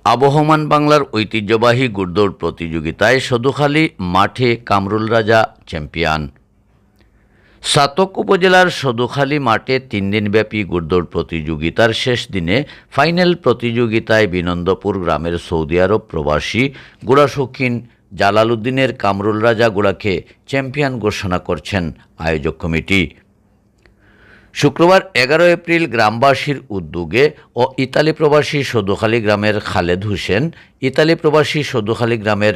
আবহমান বাংলার ঐতিহ্যবাহী ঘোড়দৌড় প্রতিযোগিতায় সদুখালী মাঠে কামরুল রাজা চ্যাম্পিয়ন। সাতক উপজেলার সদুখালী মাঠে 3 দিনব্যাপী ঘোড়দৌড় প্রতিযোগিতার শেষ দিনে ফাইনাল প্রতিযোগিতায় বিনন্দপুর গ্রামের সৌদি আরব প্রবাসী ঘোড়া শৌখিন জালাল উদ্দিনের কামরুল রাজা ঘোড়াকে চ্যাম্পিয়ন ঘোষণা করছেন আয়োজক কমিটি। শুক্রবার 11 এপ্রিল গ্রামবাসীর উদ্যোগে ও ইতালি প্রবাসী সদুখালী গ্রামের খালেদ হোসেন, ইতালি প্রবাসী সদুখালী গ্রামের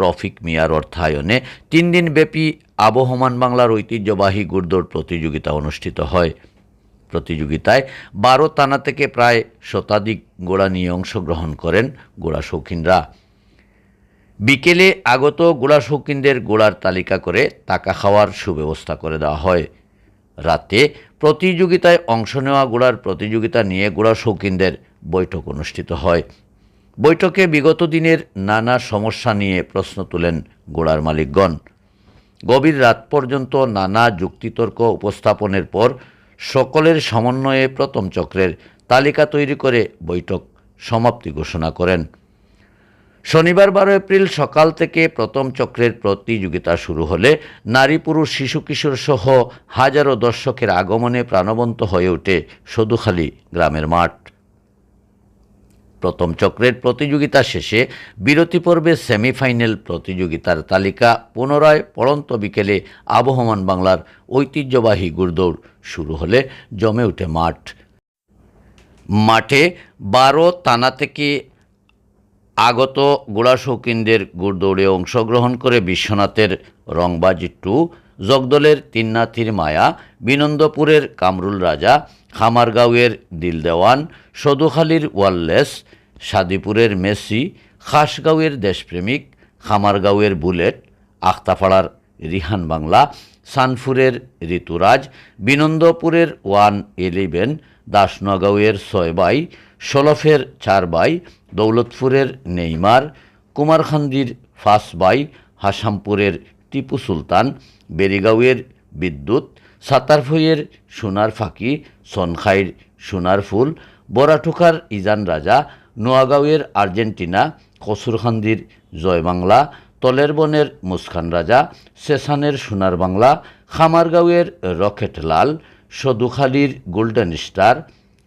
রফিক মিয়ার অর্থায়নে 3 দিনব্যাপী আবহমান বাংলার ঐতিহ্যবাহী ঘোড়দৌড় প্রতিযোগিতা অনুষ্ঠিত হয়। প্রতিযোগিতায় 12 থানা থেকে প্রায় শতাধিক ঘোড়া নিয়ে অংশগ্রহণ করেন ঘোড়া শৌখিনরা। বিকেলে আগত ঘোড়া শৌখিনদের ঘোড়ার তালিকা করে টাকা খাওয়ার সুব্যবস্থা করে দেওয়া হয়। রাতে প্রতিযোগিতায় অংশ নেওয়া ঘোড়ার প্রতিযোগিতা নিয়ে ঘোড়া শৌখিনদের বৈঠক অনুষ্ঠিত হয়। বৈঠকে বিগত দিনের নানা সমস্যা নিয়ে প্রশ্ন তোলেন ঘোড়ার মালিকগণ। গভীর রাত পর্যন্ত নানা যুক্তিতর্ক উপস্থাপনের পর সকলের সমন্বয়ে প্রথম চক্রের তালিকা তৈরি করে বৈঠক সমাপ্তি ঘোষণা করেন। শনিবার 12 এপ্রিল সকাল থেকে প্রথম চক্রের প্রতিযোগিতা শুরু হলে নারী পুরুষ শিশু কিশোর সহ হাজারো দর্শকের আগমনে প্রাণবন্ত হয়ে ওঠে সদুখালী গ্রামের মাঠ। প্রথম চক্রের প্রতিযোগিতা শেষে বিরতি পর্বে সেমিফাইনাল প্রতিযোগিতার তালিকা পুনরায় পড়ন্ত বিকেলে আবহমান বাংলার ঐতিহ্যবাহী ঘোড়দৌড় শুরু হলে জমে ওঠে মাঠ। মাঠে 12 থানা থেকে আগত ঘোড়া শৌখিনদের ঘোড়দৌড়ে অংশগ্রহণ করে বিশ্বনাথের রংবাজি 2, জগদলের তিন্নাথির মায়া, বিনন্দপুরের কামরুল রাজা, খামারগাঁওয়ের দিলদেওয়ান, সদুখালীর ওয়ারলেস, সাদিপুরের মেসি, খাসগাঁওয়ের দেশপ্রেমিক, খামারগাঁওয়ের বুলেট, আখতাপাড়ার রিহান বাংলা, সানপুরের ঋতুরাজ, বিনন্দপুরের 111, দাসনগাঁওয়ের 6 বাই, শলফের 4 বাই, দৌলতপুরের নেইমার, কুমারখান্দির 5 বাই, হাসামপুরের টিপু সুলতান, বেরিগাঁওয়ের বিদ্যুৎ, সাতারভইয়ের সোনার ফাঁকি, সনখাইর সোনার ফুল, বরাঠুকার ইজান রাজা, নোয়াগাঁওয়ের আর্জেন্টিনা, কসুরখান্দির জয় বাংলা, তলেরবনের মুস্কান রাজা, সেসানের সোনার বাংলা, খামারগাঁওয়ের রকেট লাল, সদুখালীর গোল্ডেন স্টার,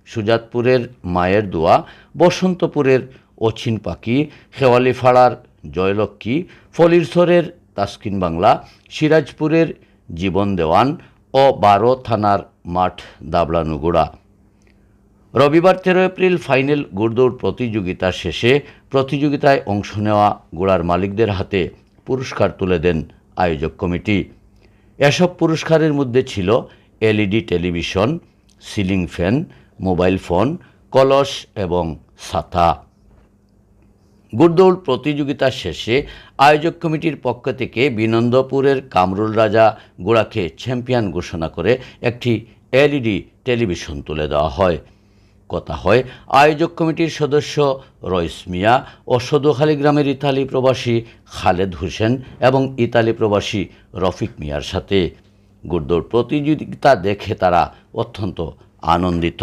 সুজাতপুরের মায়ের দোয়া, বসন্তপুরের অছিন পাখি, খেওয়ালিপাড়ার জয়লক্ষ্মী, ফলিরছরের তাসকিন বাংলা, সিরাজপুরের জীবন দেওয়ান ও 12 থানার মাঠ দাবলানু ঘোড়া। রবিবার 13 এপ্রিল ফাইনাল ঘোড়দৌড় প্রতিযোগিতা শেষে প্রতিযোগিতায় অংশ নেওয়া ঘোড়ার মালিকদের হাতে পুরস্কার তুলে দেন আয়োজক কমিটি। এসব পুরস্কারের মধ্যে ছিল LED television, ceiling fan, mobile phone, কলস এবং ছাতা। ঘোড়দৌড় প্রতিযোগিতা শেষে আয়োজক কমিটির পক্ষ থেকে বিনন্দপুরের কামরুল রাজা ঘোড়াকে চ্যাম্পিয়ন ঘোষণা করে একটি এলইডি টেলিভিশন তুলে দেওয়া হয়। কথা হয় আয়োজক কমিটির সদস্য রইস মিয়া ও সদুখালী গ্রামের ইতালি প্রবাসী খালেদ হোসেন এবং ইতালি প্রবাসী রফিক মিয়ার সাথে। ঘোড়দৌড় প্রতিযোগিতা দেখে তারা অত্যন্ত আনন্দিত।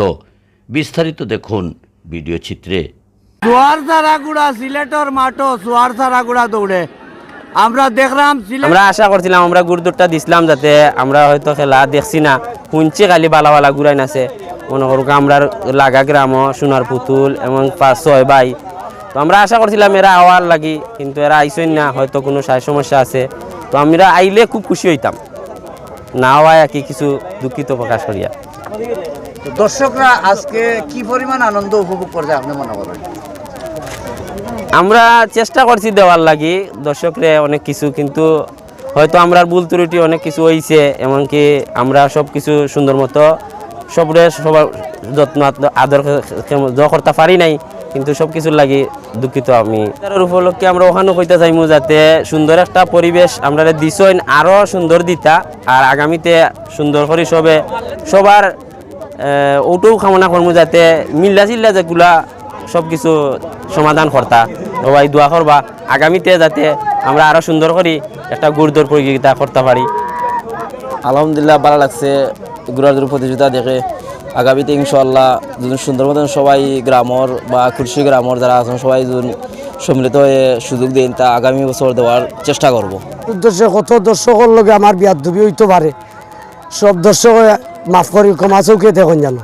বিস্তারিত দেখুন ভিডিও চিত্রে। সোয়ারছাড়াগুড়া সিলেটর মাঠও সোয়ারছাড়াগুড়া দৌড়ে আমরা দেখলাম। আমরা আশা করছিলাম আমরা ঘোড়দৌড়টা দিছিলাম যাতে আমরা হয়তো খেলা দেখছি না, শুনছি খালি বালা বালা ঘুরাই নাছে। মনে করুক আমরা লাগা গ্রামও সোনার পুতুল এবং 5-6 ভাই, তো আমরা আশা করছিলাম এরা আওয়ার লাগি, কিন্তু এরা আইসই না, হয়তো কোনো সমস্যা আছে। তো আমরা আইলে খুব খুশি হইতাম, না হওয়ায় আর কি কিছু দুঃখিত প্রকাশ করিয়া। দর্শকরা আজকে কি পরিমাণ আনন্দ উপভোগ করছে আপনি মনে করেন? আমরা চেষ্টা করছি দেওয়ার লাগি দর্শকরে অনেক কিছু, কিন্তু হয়তো আমরা ভুল ত্রুটি অনেক কিছু হয়েছে, এমনকি আমরা সব কিছু সুন্দর মতো সবার যত্ন আদর করতে পারি নাই, কিন্তু সব কিছুর লাগি দুঃখিত আমি। তার উপলক্ষে আমরা ওখানে কইতে চাইমু যাতে সুন্দর একটা পরিবেশ আমরা দিছইন, আরও সুন্দর দিতা, আর আগামীতে সুন্দর করে সবার ওটাও কামনা করবো যাতে মিল্লা চিল্লা যেগুলা সব কিছু সমাধান করতা, সবাই দোয়া করবা আগামীতে যাতে আমরা আরও সুন্দর করি একটা ঘোড়দৌড় প্রতিযোগিতা করতে পারি। আলহামদুলিল্লাহ ভালো লাগছে ঘোড়াদৌড় প্রতিযোগিতা দেখে। আগামীতে ইনশাল্লাহ যদি সুন্দর মতন সবাই গ্রামর বা খুশি গ্রামর যারা আছেন সবাই যদি সম্মিলিত হয়ে সুযোগ দিন তা আগামী বছর দেওয়ার চেষ্টা করব। উদ্দেশ্যে কত দর্শকের লগে আমার বিয়ার দুবি হইতে পারে, সব দর্শক মাফ করি ক্ষমা চৌকে দেখুন জানো।